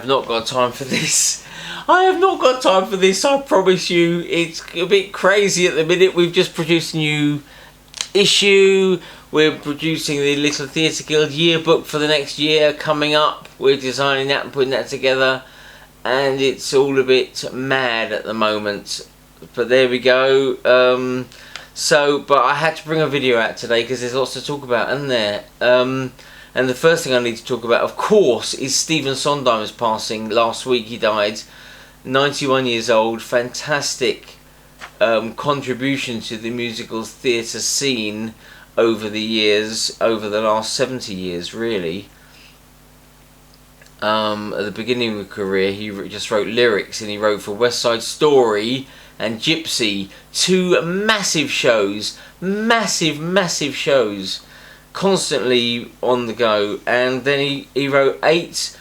not got time for this. I have not got time for this, I promise you. It's a bit crazy at the minute. We've just produced a new issue. We're producing the Little Theatre Guild yearbook for the next year coming up. We're designing that and putting that together. And it's all a bit mad at the moment. But there we go. But I had to bring a video out today because there's lots to talk about, isn't there? And the first thing I need to talk about, of course, is Stephen Sondheim's passing. Last week he died, 91 years old. Fantastic contribution to the musical theatre scene over the years, over the last 70 years, really. At the beginning of his career, he just wrote lyrics, and he wrote for West Side Story and Gypsy, two massive shows, massive shows, constantly on the go. And then he wrote 8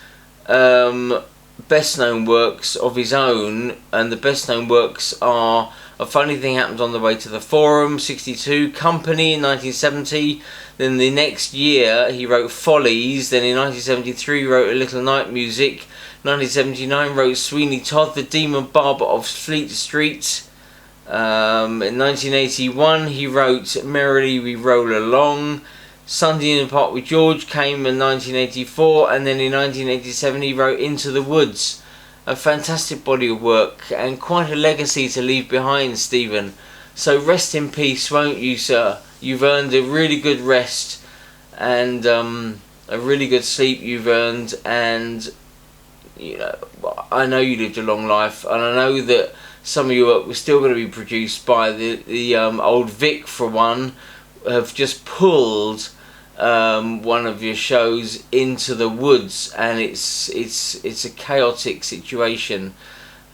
best known works of his own, and the best known works are A Funny Thing Happened on the Way to the Forum, 62, Company in 1970, then the next year he wrote Follies, then in 1973 he wrote A Little Night Music, 1979 wrote Sweeney Todd, The Demon Barber of Fleet Street. In 1981 he wrote Merrily We Roll Along. Sunday in the Park with George came in 1984, and then in 1987 he wrote Into the Woods. A fantastic body of work and quite a legacy to leave behind, Stephen. So rest in peace, won't you, sir? You've earned a really good rest and a really good sleep you've earned, and you know, I know you lived a long life, and I know that some of you are still going to be produced by the old Vic, for one, have just pulled one of your shows, Into the Woods, and it's a chaotic situation.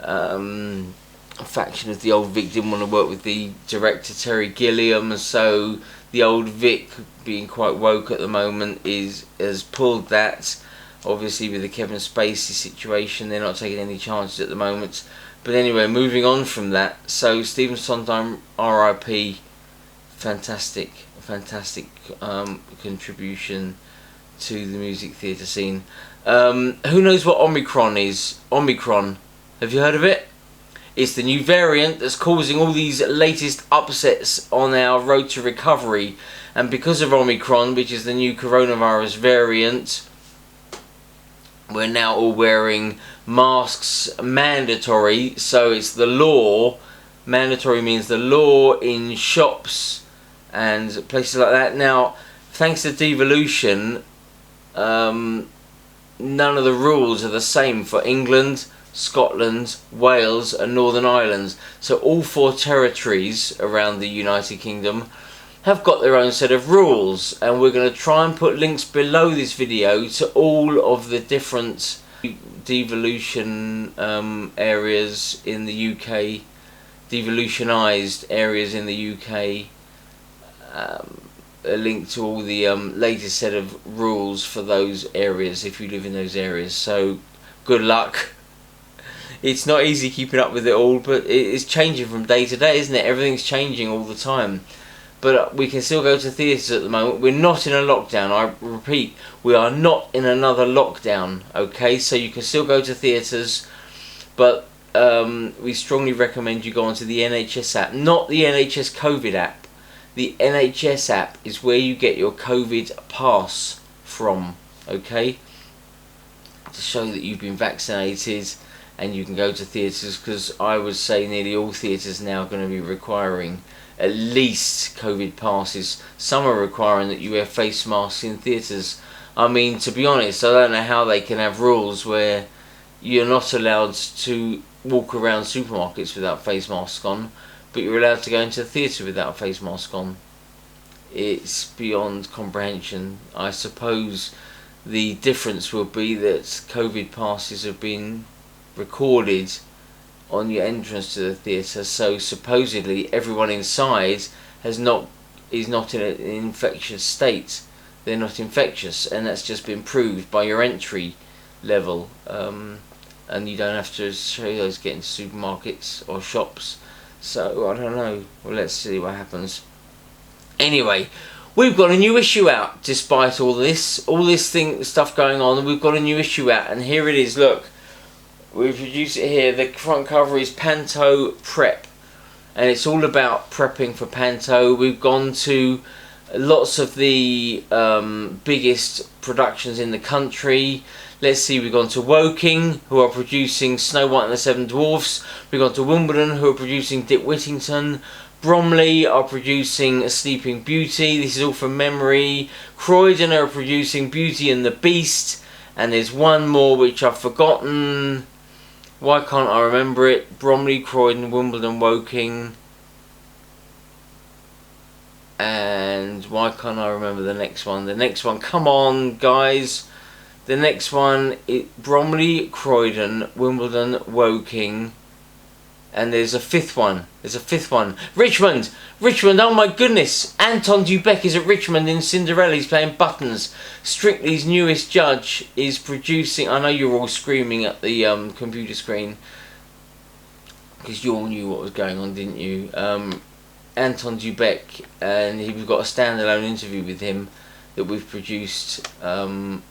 A faction of the old Vic didn't want to work with the director Terry Gilliam, and so the old Vic, being quite woke at the moment, has pulled that. Obviously with the Kevin Spacey situation, they're not taking any chances at the moment. But anyway, moving on from that, so Stephen Sondheim, R.I.P. Fantastic contribution to the music theatre scene. Who knows what Omicron is? Omicron, have you heard of it? It's the new variant that's causing all these latest upsets on our road to recovery. And because of Omicron, which is the new coronavirus variant, we're now all wearing masks, mandatory. So it's the law. Mandatory means the law in shops and places like that. Now, thanks to devolution, none of the rules are the same for England, Scotland, Wales and Northern Ireland. So all 4 territories around the United Kingdom have got their own set of rules, and we're going to try and put links below this video to all of the different devolution areas in the UK, devolutionised areas in the UK, a link to all the latest set of rules for those areas if you live in those areas. So good luck. It's not easy keeping up with it all, but it's changing from day to day, isn't it? Everything's changing all the time. But we can still go to theatres at the moment. We're not in a lockdown. I repeat, we are not in another lockdown, okay? So you can still go to theatres, but we strongly recommend you go onto the NHS app. Not the NHS COVID app. The NHS app is where you get your COVID pass from, okay? To show that you've been vaccinated and you can go to theatres, because I would say nearly all theatres now are going to be requiring at least COVID passes. Some are requiring that you wear face masks in theatres. I mean, to be honest, I don't know how they can have rules where you're not allowed to walk around supermarkets without face masks on, but you're allowed to go into a theatre without a face mask on. It's beyond comprehension. I suppose the difference will be that COVID passes have been recorded on your entrance to the theatre, so supposedly everyone inside is not in an infectious state. They're not infectious, and that's just been proved by your entry level, and you don't have to show those getting to supermarkets or shops. So I don't know. Well, let's see what happens. Anyway, we've got a new issue out despite all this stuff going on. We've got a new issue out, and here it is. Look, We've produced it here. The front cover is Panto Prep, and it's all about prepping for Panto. We've gone to lots of the biggest productions in the country. Let's see, we've gone to Woking, who are producing Snow White and the Seven Dwarfs. We've gone to Wimbledon, who are producing Dick Whittington. Bromley are producing Sleeping Beauty. This is all from memory. Croydon are producing Beauty and the Beast. And there's one more which I've forgotten. Why can't I remember it? Bromley, Croydon, Wimbledon, Woking. And why can't I remember the next one? The next one, come on guys. The next one is Bromley, Croydon, Wimbledon, Woking. And there's a fifth one. Richmond! Richmond, oh my goodness! Anton Dubek is at Richmond in Cinderella. He's playing Buttons. Strictly's newest judge is producing... I know you're all screaming at the computer screen, because you all knew what was going on, didn't you? Anton Dubek, and we've got a standalone interview with him that we've produced in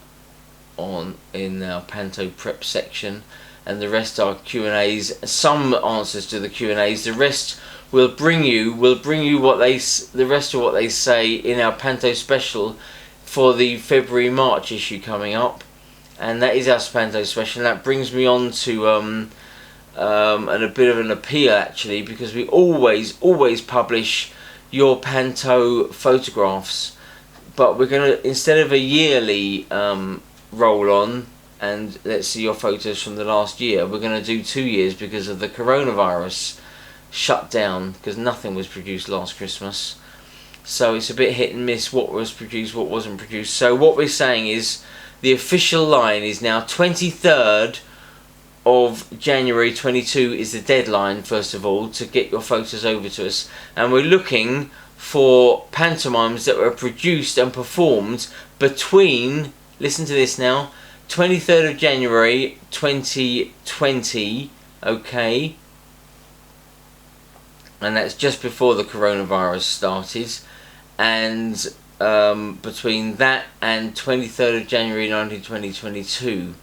our Panto Prep section, and the rest are Q&As, some answers to the Q&As. The rest will bring you the rest of what they say in our Panto Special for the February-March issue coming up, and that is our Panto Special. And that brings me on to and a bit of an appeal actually, because we always publish your Panto photographs, but we're gonna, instead of a yearly roll on and let's see your photos from the last year, we're going to do 2 years because of the coronavirus shutdown, because nothing was produced last Christmas. So it's a bit hit and miss what was produced, what wasn't produced. So what we're saying is the official line is now 23rd of January 22 is the deadline, first of all, to get your photos over to us. And we're looking for pantomimes that were produced and performed between, listen to this now, 23rd of January 2020, okay, and that's just before the coronavirus started, and between that and 23rd of January 2022.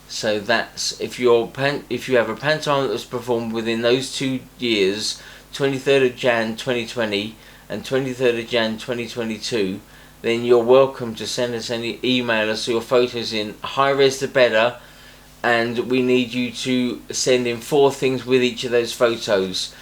So that's, if you have a pantomime that was performed within those 2 years, 23rd of Jan 2020 and 23rd of Jan 2022, then you're welcome to send us email us your photos in. High res the better, and we need you to send in 4 things with each of those photos: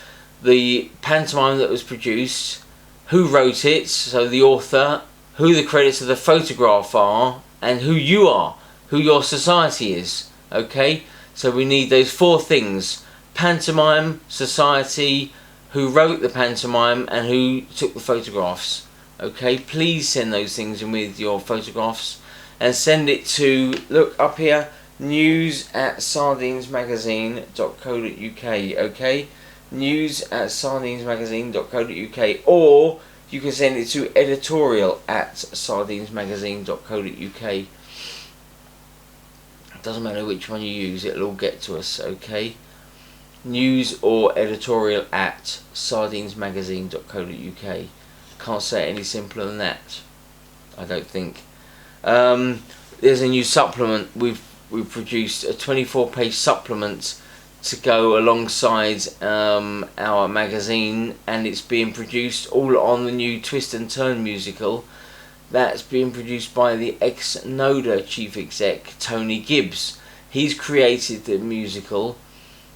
the pantomime that was produced, who wrote it, so the author, who the credits of the photograph are, and who you are, who your society is. Okay, so we need those 4 things: pantomime, society, who wrote the pantomime, and who took the photographs. Okay, please send those things in with your photographs, and send it to, look up here, news@sardinesmagazine.co.uk. okay, news@sardinesmagazine.co.uk, or you can send it to editorial@sardinesmagazine.co.uk. It doesn't matter which one you use, it'll all get to us. Okay, news or editorial@sardinesmagazine.co.uk. Can't say it any simpler than that, I don't think. There's a new supplement. We've produced a 24-page supplement to go alongside our magazine, and it's being produced all on the new Twist and Turn musical. That's being produced by the ex-Noda chief exec, Tony Gibbs. He's created the musical,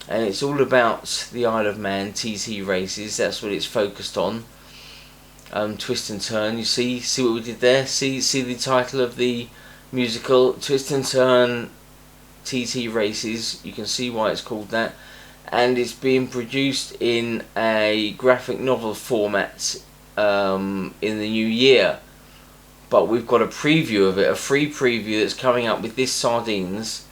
and it's all about the Isle of Man TT races. That's what it's focused on. Twist and Turn, you see what we did there? See the title of the musical, Twist and Turn TT races. You can see why it's called that, and it's being produced in a graphic novel format in the new year. But we've got a preview of it, a free preview that's coming up with this Sardines,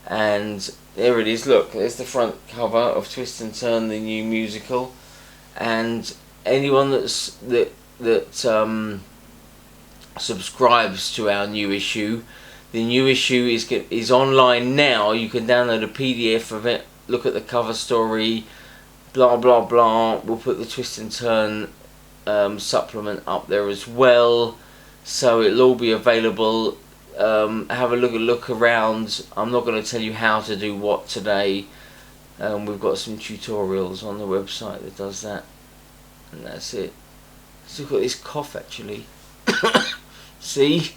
and there it is. Look, there's the front cover of Twist and Turn, the new musical, and anyone that subscribes to our new issue, the new issue is online now. You can download a PDF of it, look at the cover story, blah blah blah. We'll put the Twist and Turn supplement up there as well, so it'll all be available have a look around. I'm not going to tell you how to do what today. We've got some tutorials on the website that does that, and that's it. Still got this cough actually. See?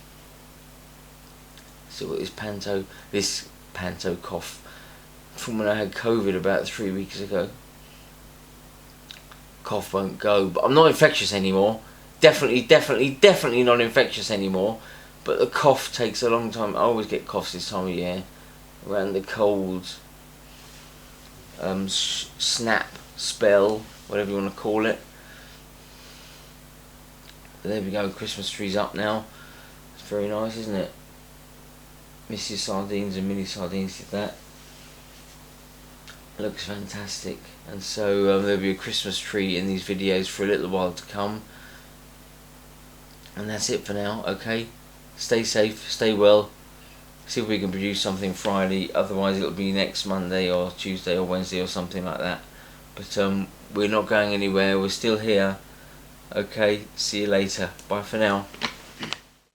Still got this Panto cough from when I had COVID about 3 weeks ago. Cough won't go, but I'm not infectious anymore. Definitely not infectious anymore. But the cough takes a long time. I always get coughs this time of year, around the cold snap spell, whatever you want to call it. But there we go. Christmas tree's up now. It's very nice, isn't it? Mrs. Sardines and Mini Sardines did that. Looks fantastic. And so there'll be a Christmas tree in these videos for a little while to come. And that's it for now, okay? Stay safe, stay well. See if we can produce something Friday. Otherwise it'll be next Monday or Tuesday or Wednesday or something like that. But we're not going anywhere. We're still here. Okay, see you later. Bye for now.